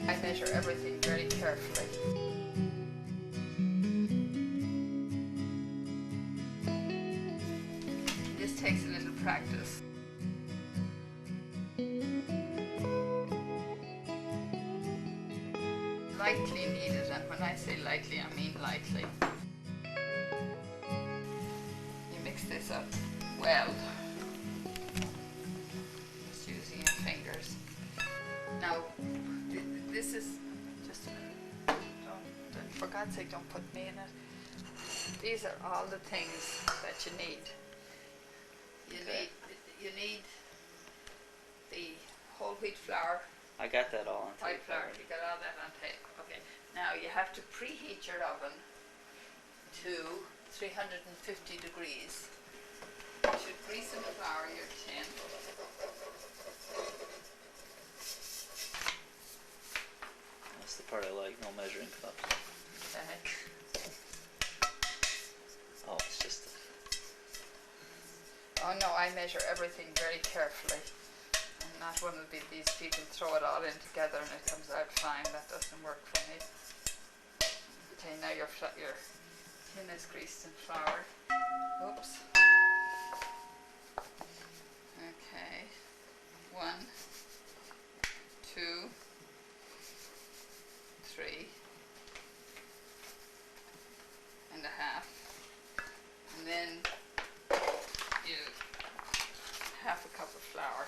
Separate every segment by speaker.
Speaker 1: I measure everything very carefully. This takes a little practice. Lightly kneaded, and when I say lightly, I mean lightly. You mix this up well, just using your fingers. Now, this is just, for God's sake, don't put me in it. These are all the things that you need. You need the whole wheat flour.
Speaker 2: I got that all on tape.
Speaker 1: White flour, you got all that on tape. Okay. Now you have to preheat your oven to 350 degrees. You should grease and flour your tin.
Speaker 2: That's the part I like, no measuring cups.
Speaker 1: Okay.
Speaker 2: Oh, it's just...
Speaker 1: Oh no, I measure everything very carefully. I'm not one of these people throw it all in together and it comes out fine. That doesn't work for me. Okay, now your tin is greased and floured. Oops. Okay. 1, 2, 3 and a half. And then you half a cup of flour.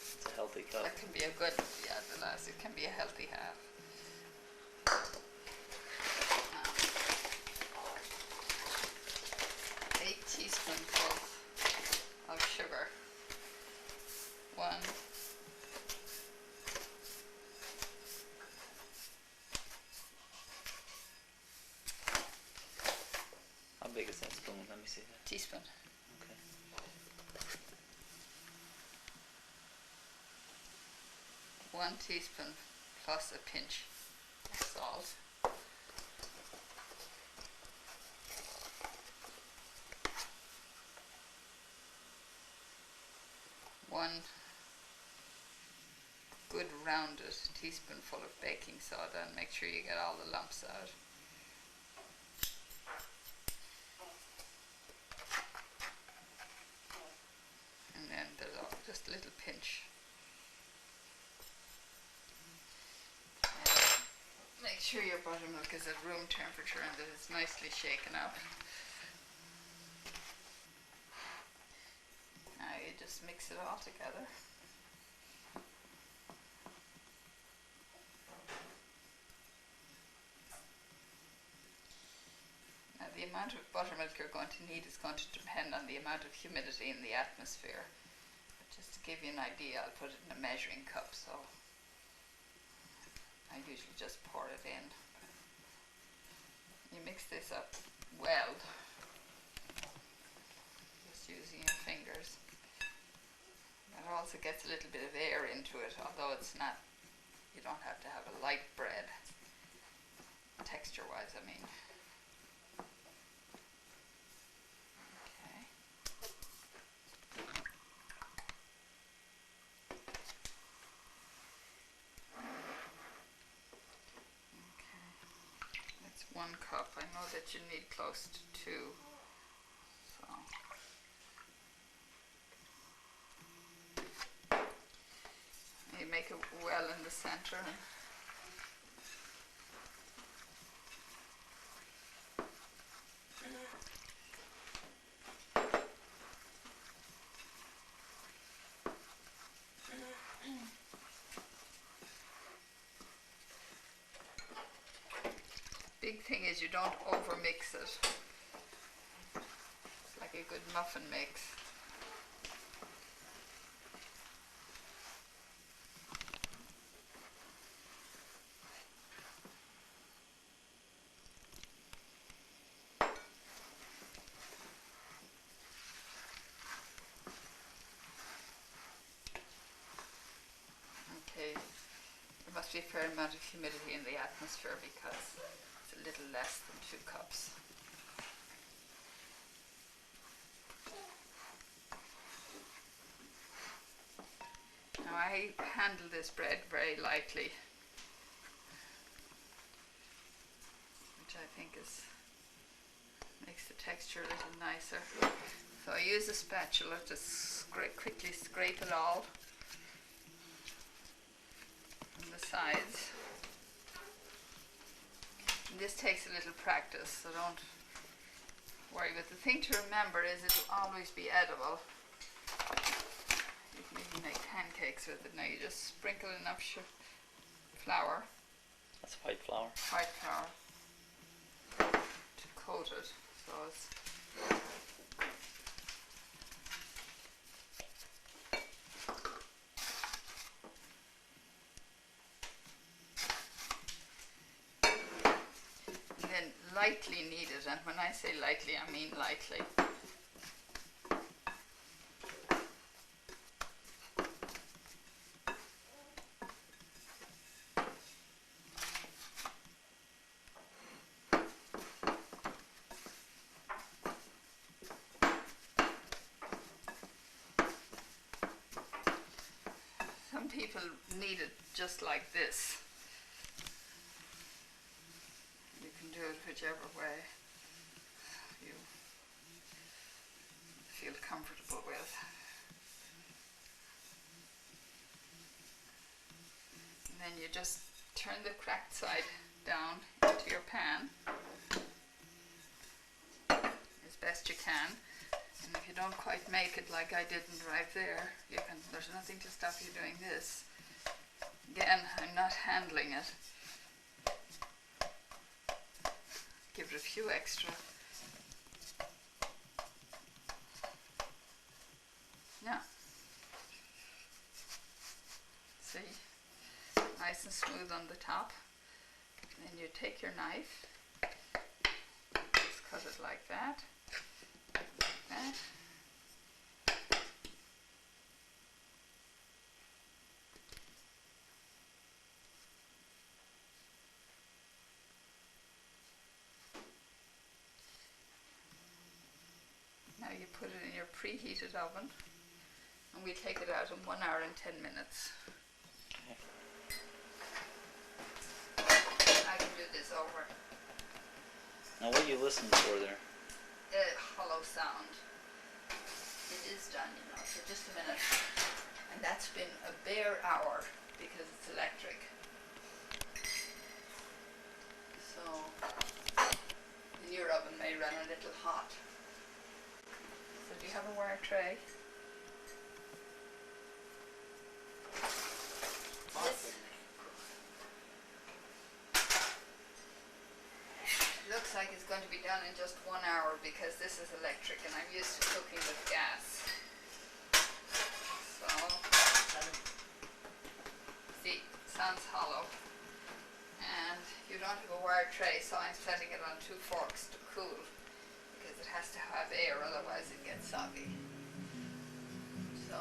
Speaker 2: It's a healthy cup.
Speaker 1: That can be a good, yeah, the last, it can be a healthy half. 8 teaspoonfuls of sugar. 1,
Speaker 2: How big is that spoon? Let me see that.
Speaker 1: teaspoon.
Speaker 2: Okay.
Speaker 1: 1 teaspoon plus a pinch of salt. 1 good rounded teaspoonful of baking soda, and make sure you get all the lumps out. And then there's just a little pinch. And make sure your buttermilk is at room temperature and that it's nicely shaken up. Now you just mix it all together. Now the amount of buttermilk you're going to need is going to depend on the amount of humidity in the atmosphere. But just to give you an idea, I'll put it in a measuring cup, so I usually just pour it in. You mix this up well, just using your fingers. It also gets a little bit of air into it, although it's not, you don't have to have a light bread, texture-wise, I mean. Okay. Okay. That's 1 cup. I know that you need close to 2. So. You make it well in the center. Big thing is you don't over mix it. It's like a good muffin mix. Okay, there must be a fair amount of humidity in the atmosphere because it's a little less than 2 cups. I handle this bread very lightly, which I think makes the texture a little nicer. So I use a spatula to quickly scrape it all from the sides. And this takes a little practice, so don't worry. But the thing to remember is it will always be edible. You can even make pancakes with it. Now you just sprinkle enough flour.
Speaker 2: That's white flour.
Speaker 1: White flour to coat it. So it's and then lightly kneaded, and when I say lightly, I mean lightly. Some people knead it just like this. You can do it whichever way you feel comfortable with. And then you just turn the cracked side down into your pan as best you can. And if you don't quite make it like I didn't right there, there's nothing to stop you doing this. Again, I'm not handling it. Give it a few extra. Now, see, nice and smooth on the top. And then you take your knife, just cut it like that. That. Now you put it in your preheated oven, and we take it out in 1 hour and 10 minutes.
Speaker 2: Okay.
Speaker 1: I can do this over.
Speaker 2: Now what are you listening for there?
Speaker 1: Hollow sound. It is done, you know, so just a minute. And that's been a bare hour because it's electric. So, and your oven may run a little hot. So do you have a wire tray? Looks like it's going to be done in just 1 hour because this is electric and I'm used to cooking with gas. So, see, sounds hollow. And you don't have a wire tray, so I'm setting it on 2 forks to cool because it has to have air, otherwise it gets soggy. So,